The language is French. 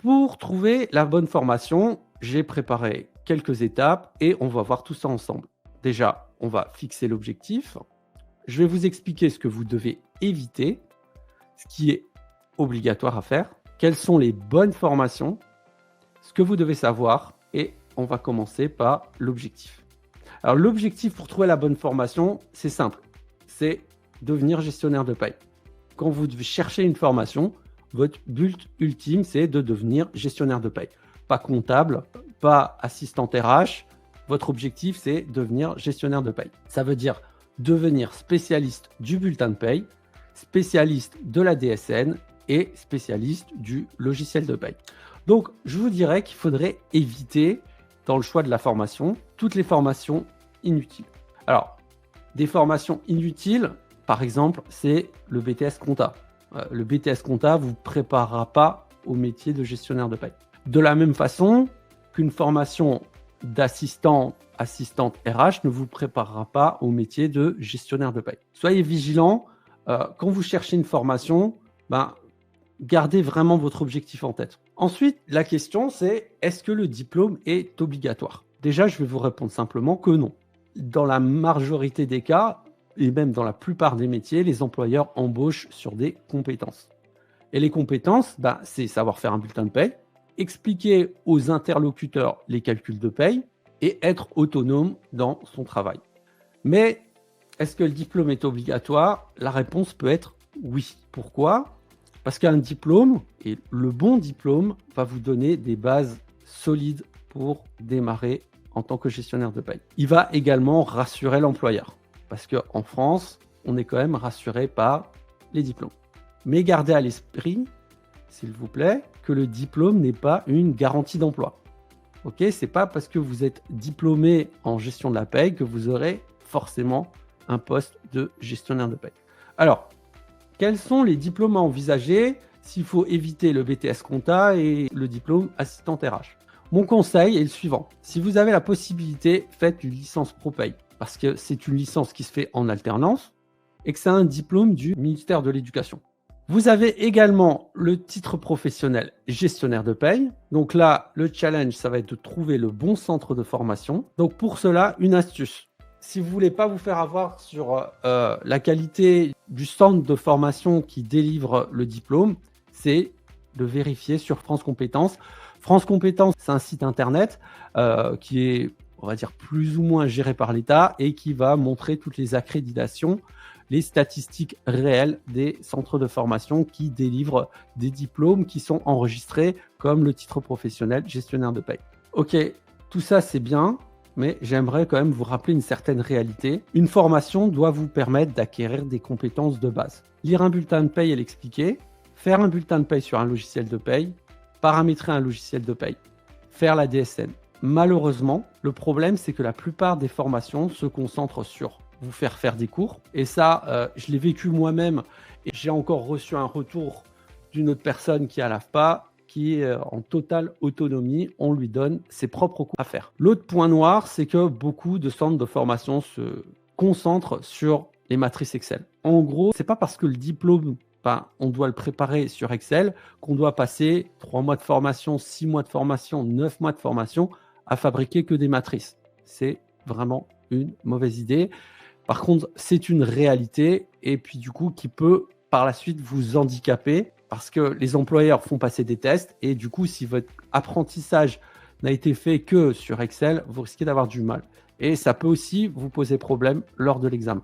Pour trouver la bonne formation, j'ai préparé quelques étapes et on va voir tout ça ensemble. Déjà, on va fixer l'objectif. Je vais vous expliquer ce que vous devez éviter, ce qui est obligatoire à faire, quelles sont les bonnes formations, ce que vous devez savoir et on va commencer par l'objectif. Alors l'objectif pour trouver la bonne formation, c'est simple, c'est devenir gestionnaire de paye. Quand vous devez chercher une formation, votre but ultime, c'est de devenir gestionnaire de paye. Pas comptable, pas assistant RH. Votre objectif, c'est devenir gestionnaire de paye. Ça veut dire devenir spécialiste du bulletin de paye, spécialiste de la DSN et spécialiste du logiciel de paye. Donc, je vous dirais qu'il faudrait éviter, dans le choix de la formation, toutes les formations inutiles. Alors, des formations inutiles, par exemple, c'est le BTS Compta. Le BTS Compta ne vous préparera pas au métier de gestionnaire de paye. De la même façon qu'une formation assistante RH ne vous préparera pas au métier de gestionnaire de paye. Soyez vigilants, quand vous cherchez une formation, gardez vraiment votre objectif en tête. Ensuite, la question c'est, est-ce que le diplôme est obligatoire? Déjà, je vais vous répondre simplement que non. Dans la majorité des cas, et même dans la plupart des métiers, les employeurs embauchent sur des compétences. Et les compétences, c'est savoir faire un bulletin de paye, expliquer aux interlocuteurs les calculs de paye et être autonome dans son travail. Mais est-ce que le diplôme est obligatoire? La réponse peut être oui. Pourquoi? Parce qu'un diplôme, et le bon diplôme, va vous donner des bases solides pour démarrer en tant que gestionnaire de paye. Il va également rassurer l'employeur. Parce qu'en France, on est quand même rassuré par les diplômes. Mais gardez à l'esprit, s'il vous plaît, que le diplôme n'est pas une garantie d'emploi. Ok, c'est pas parce que vous êtes diplômé en gestion de la paye que vous aurez forcément un poste de gestionnaire de paye. Alors, quels sont les diplômes à envisager s'il faut éviter le BTS Compta et le diplôme assistant RH? Mon conseil est le suivant. Si vous avez la possibilité, faites une licence Pro Paye parce que c'est une licence qui se fait en alternance et que c'est un diplôme du ministère de l'Éducation. Vous avez également le titre professionnel gestionnaire de paye. Donc là, le challenge, ça va être de trouver le bon centre de formation. Donc pour cela, une astuce. Si vous ne voulez pas vous faire avoir sur la qualité du centre de formation qui délivre le diplôme, c'est de vérifier sur France Compétences. France Compétences, c'est un site internet qui est, on va dire, plus ou moins géré par l'État et qui va montrer toutes les accréditations, les statistiques réelles des centres de formation qui délivrent des diplômes qui sont enregistrés comme le titre professionnel gestionnaire de paye. Ok, tout ça c'est bien, mais j'aimerais quand même vous rappeler une certaine réalité. Une formation doit vous permettre d'acquérir des compétences de base. Lire un bulletin de paye et l'expliquer, faire un bulletin de paye sur un logiciel de paye, paramétrer un logiciel de paye, faire la DSN. Malheureusement, le problème c'est que la plupart des formations se concentrent sur vous faire des cours. Et ça, je l'ai vécu moi-même et j'ai encore reçu un retour d'une autre personne qui est à l'AFPA qui est en totale autonomie. On lui donne ses propres cours à faire. L'autre point noir, c'est que beaucoup de centres de formation se concentrent sur les matrices Excel. En gros, c'est pas parce que le diplôme, on doit le préparer sur Excel qu'on doit passer 3 mois de formation, 6 mois de formation, 9 mois de formation à fabriquer que des matrices. C'est vraiment une mauvaise idée. Par contre, c'est une réalité et puis du coup qui peut par la suite vous handicaper parce que les employeurs font passer des tests et du coup, si votre apprentissage n'a été fait que sur Excel, vous risquez d'avoir du mal. Et ça peut aussi vous poser problème lors de l'examen.